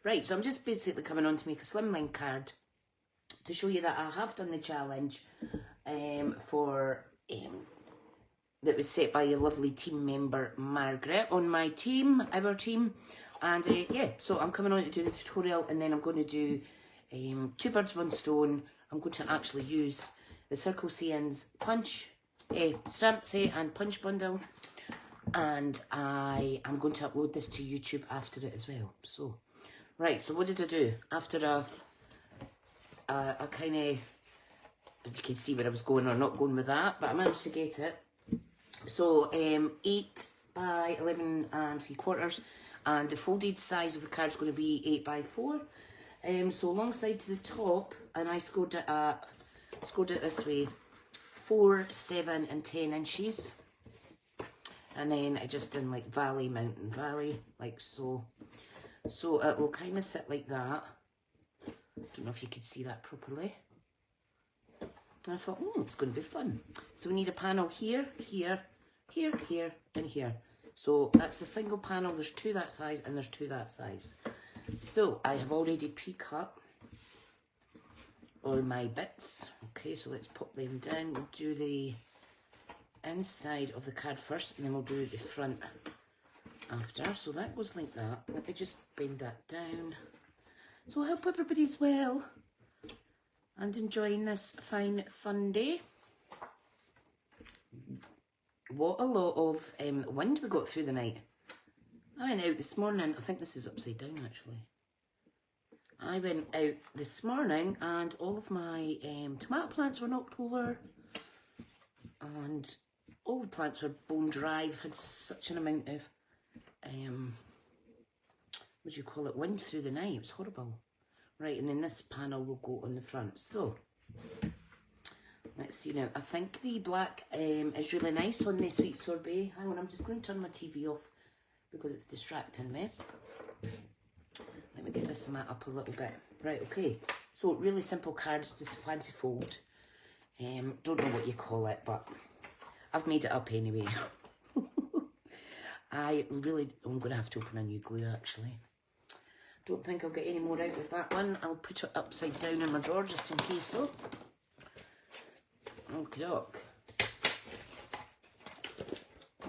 Right, so I'm just basically coming on to make a slimline card to show you that I have done the challenge that was set by a lovely team member, Margaret, on my team, our team. And yeah, so I'm coming on to do the tutorial, and then I'm going to do two birds, one stone. I'm going to actually use the Circle CN's punch, stamp set and punch bundle. And I am going to upload this to YouTube after it as well. So, right, so what did I do? After a kind of, you can see where I was going or not going with that, but I managed to get it. So 8 by 11 and 3/4, and the folded size of the card is going to be 8 by 4. So alongside to the top, and I scored it this way, 4, 7 and 10 inches. And then I just done like valley, mountain, valley, like so. So it will kind of sit like that. Don't know if you could see that properly. And I thought, it's going to be fun. So we need a panel here, here, here, here, and here. So that's the single panel. There's 2 that size and there's 2 that size. So I have already pre-cut all my bits. Okay, so let's pop them down. We'll do the inside of the card first, and then we'll do the front after. So that goes like that. Let me just bend that down. So I hope everybody's well and enjoying this fine Sunday. What a lot of wind we got through the night. I went out this morning. I think this is upside down actually. I went out this morning and all of my tomato plants were knocked over, and all the plants were bone dry. I've had such an amount of, what do you call it, wind through the night. It was horrible. Right, and then this panel will go on the front. So, let's see now. I think the black is really nice on this sweet sorbet. Hang on, I'm just going to turn my TV off because it's distracting me. Let me get this mat up a little bit. Right, okay. So, really simple card, it's just a fancy fold. Don't know what you call it, but I've made it up anyway. I'm going to have to open a new glue actually. Don't think I'll get any more out of that one. I'll put it upside down in my drawer just in case though. Okie doke.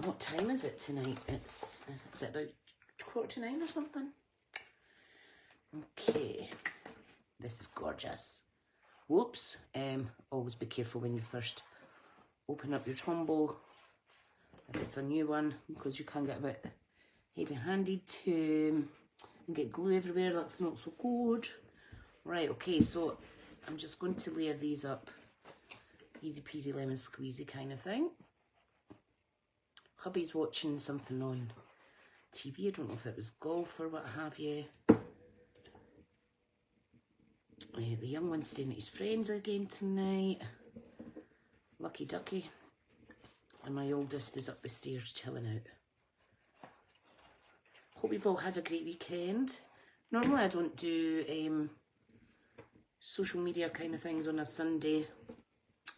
What time is it tonight? Is it about 8:45 or something? Okay. This is gorgeous. Whoops. Always be careful when you first open up your Tombow, if it's a new one, because you can get a bit heavy-handed to and get glue everywhere. That's not so good. Right, okay, so I'm just going to layer these up. Easy peasy lemon squeezy kind of thing. Hubby's watching something on TV. I don't know if it was golf or what have you. The young one's staying at his friends again tonight. Lucky ducky. And my oldest is up the stairs chilling out. Hope you've all had a great weekend. Normally I don't do social media kind of things on a Sunday,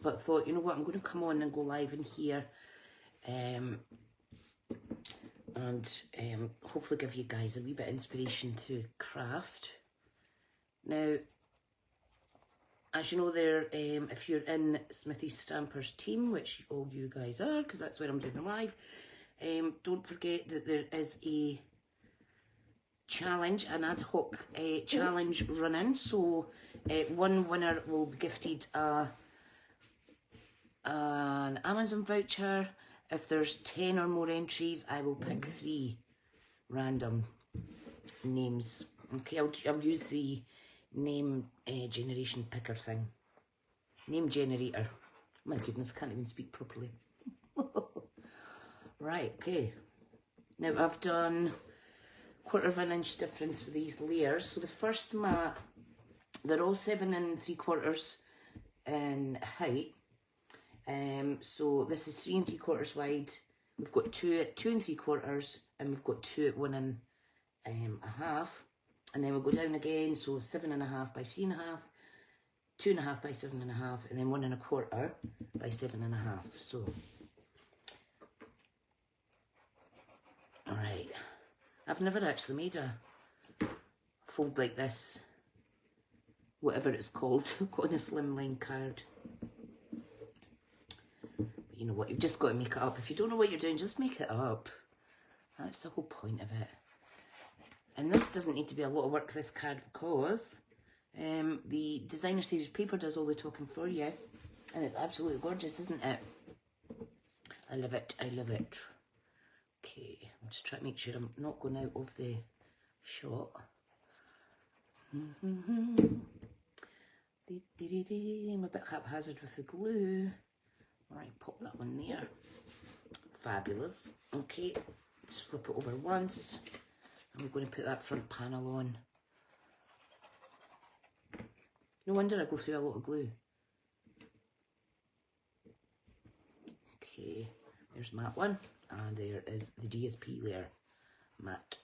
but I thought, you know what, I'm going to come on and go live in here and hopefully give you guys a wee bit of inspiration to craft. Now, as you know there, if you're in Smithy Stampers team, which all you guys are, because that's where I'm doing the live, don't forget that there is a challenge, an ad hoc challenge running. So one winner will be gifted an Amazon voucher. If there's 10 or more entries, I will pick 3 random names. Okay, I'll use the name generation picker thing. Name generator. My goodness, can't even speak properly. Right, okay. Now I've done 1/4 inch difference with these layers. So the first mat, they're all 7 3/4 in height. So this is 3 3/4 wide. We've got 2 at 2 3/4, and we've got 2 at 1 1/2. And then we'll go down again, so 7 1/2 by 3 1/2, 2 1/2 by 7 1/2, and then 1 1/4 by 7 1/2. So, all right. I've never actually made a fold like this, whatever it's called, on a slimline card. But you know what, you've just got to make it up. If you don't know what you're doing, just make it up. That's the whole point of it. And this doesn't need to be a lot of work, this card, because the designer series paper does all the talking for you. And it's absolutely gorgeous, isn't it? I love it, I love it. Okay, I'm just trying to make sure I'm not going out of the shot. I'm a bit haphazard with the glue. Alright, pop that one there. Fabulous. Okay, just flip it over once. And we're going to put that front panel on. No wonder I go through a lot of glue. Okay, there's matte one, and there is the DSP layer, matte.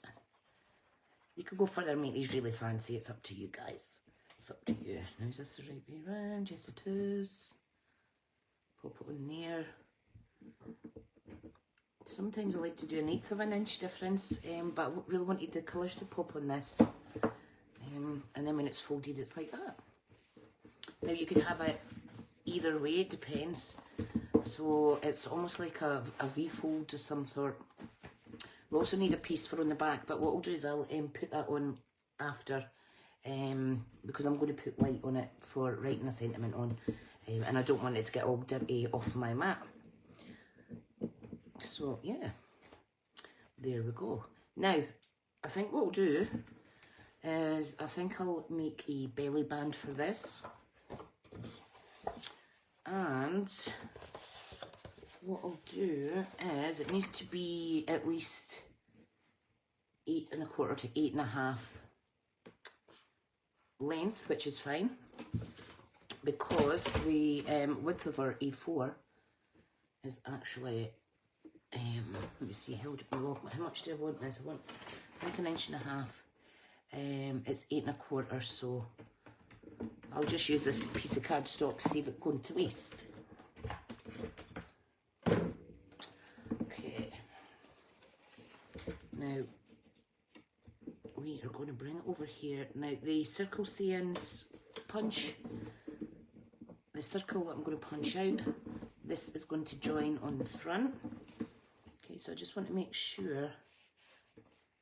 You could go further and make these really fancy, it's up to you guys. It's up to you. Now is this the right way around? Yes it is. Pop it on there. Sometimes I like to do an 1/8 of an inch difference, but I really wanted the colours to pop on this. And then when it's folded, it's like that. Now you could have it either way, it depends. So it's almost like a V-fold of some sort. We also need a piece for on the back, but what I'll do is I'll put that on after, because I'm going to put white on it for writing a sentiment on, and I don't want it to get all dirty off my mat. So yeah, there we go. Now, I think what I'll do is I think I'll make a belly band for this. And what I'll do is, it needs to be at least 8 1/4 to 8 1/2 length, which is fine, because the width of our A4 is actually, let me see, how much do I want this? I want, I think, 1.5 inches. It's 8 1/4, so I'll just use this piece of cardstock to save it going to waste. Okay. Now, we are going to bring it over here. Now, the circle seams punch, the circle that I'm going to punch out, this is going to join on the front. Okay, so I just want to make sure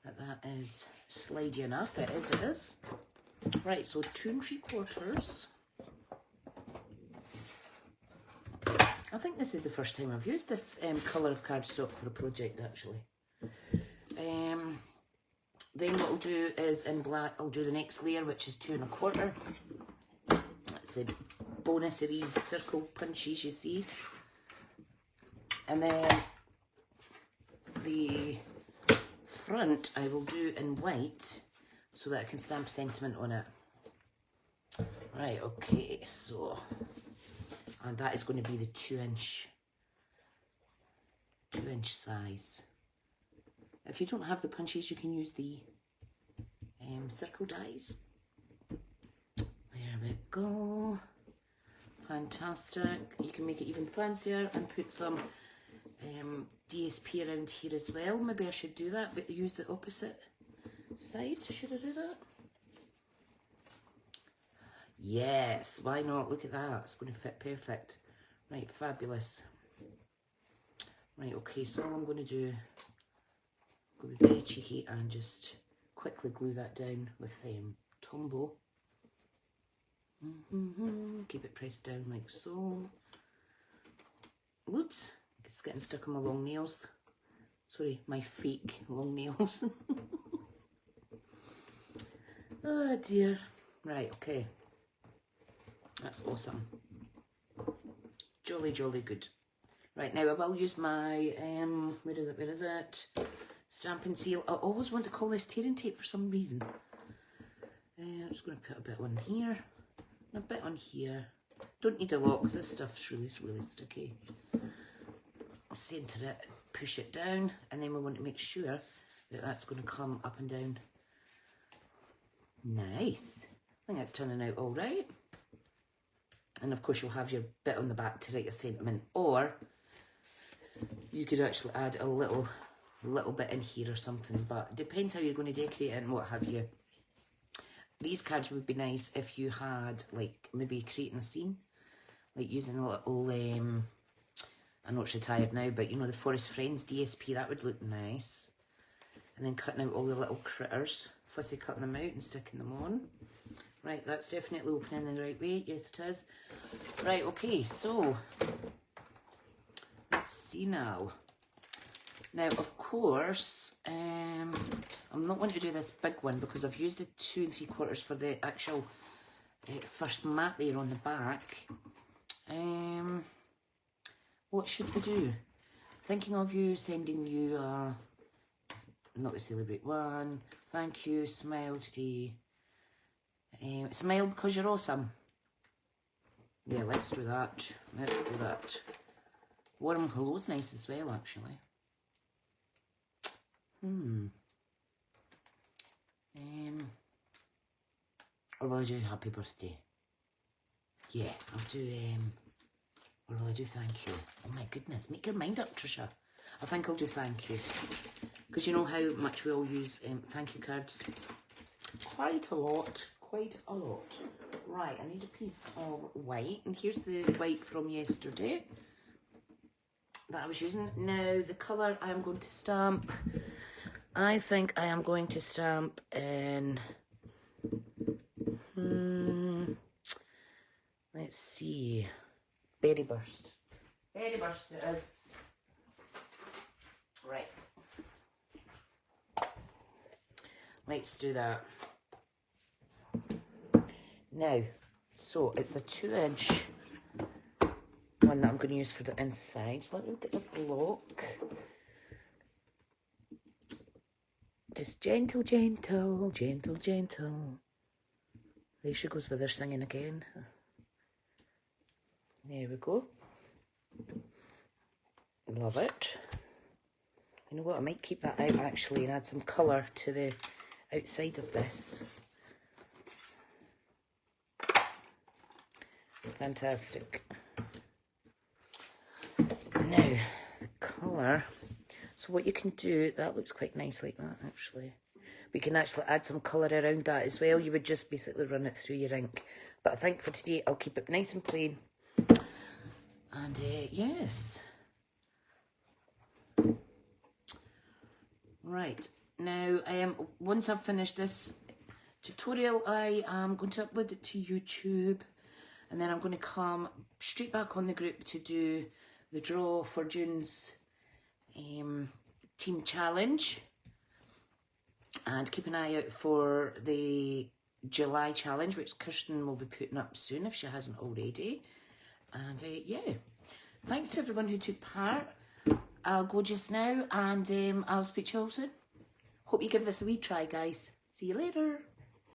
that that is slidey enough. It is, it is. Right, so 2 3/4. I think this is the first time I've used this colour of cardstock for a project, actually. Then what I'll do is, in black, I'll do the next layer, which is 2 1/4. That's the bonus of these circle punches, you see. And then the front I will do in white, so that I can stamp sentiment on it. Right, okay, so, and that is going to be the 2-inch size. If you don't have the punches, you can use the circle dies. There we go. Fantastic. You can make it even fancier and put some DSP around here as well. Maybe I should do that, but use the opposite side. Should I do that? Yes, why not? Look at that. It's going to fit perfect. Right, fabulous. Right, okay, so all I'm going to do, I'm going to be very cheeky and just quickly glue that down with Tombow. Keep it pressed down like so. Whoops, it's getting stuck on my long nails. Sorry, my fake long nails. Oh dear. Right, okay. That's awesome. Jolly, jolly good. Right, now I will use my, where is it? Stampin' Seal. I always want to call this tearing tape for some reason. I'm just going to put a bit on here, and a bit on here. Don't need a lot, because this stuff's really, really sticky. Centre it, push it down, and then we want to make sure that that's going to come up and down. Nice. I think that's turning out all right. And of course you'll have your bit on the back to write a sentiment, or you could actually add a little bit in here or something, but it depends how you're going to decorate it and what have you. these cards would be nice if you had, like, maybe creating a scene, like using a little, I'm not retired now, but you know, the Forest Friends DSP, that would look nice. And then cutting out all the little critters, fussy cutting them out and sticking them on. Right, that's definitely opening in the right way. Yes, it is. Right, okay, so let's see now. Now, of course, I'm not going to do this big one because I've used the 2 3/4 for the actual first mat there on the back. What should we do? Thinking of you, sending you a, not to celebrate one, thank you, smile today. Smile because you're awesome. Yeah, let's do that. Let's do that. Warm hello's nice as well, actually. Or will I do happy birthday? Yeah, I'll do, or will I do thank you? Oh my goodness, make your mind up, Tricia. I think I'll do thank you. Because you know how much we all use thank you cards? Quite a lot. Quite a lot. Right, I need a piece of white. And here's the white from yesterday that I was using. Now, the colour I am going to stamp, I think I am going to stamp in... let's see. Berry Burst. Berry Burst it is. Right. Let's do that. Now, so it's a 2-inch one that I'm going to use for the inside. So let me get the block. Just gentle, gentle, gentle, gentle. There she goes with her singing again. There we go. Love it. You know what, I might keep that out actually and add some colour to the outside of this. Fantastic. Now, the colour. So what you can do, that looks quite nice like that actually. We can actually add some colour around that as well. You would just basically run it through your ink. But I think for today, I'll keep it nice and plain. And yes. Right. Now, once I've finished this tutorial, I am going to upload it to YouTube. And then I'm going to come straight back on the group to do the draw for June's team challenge. And keep an eye out for the July challenge, which Kirsten will be putting up soon if she hasn't already. And yeah, thanks to everyone who took part. I'll go just now and I'll speak to you all soon. Hope you give this a wee try, guys. See you later.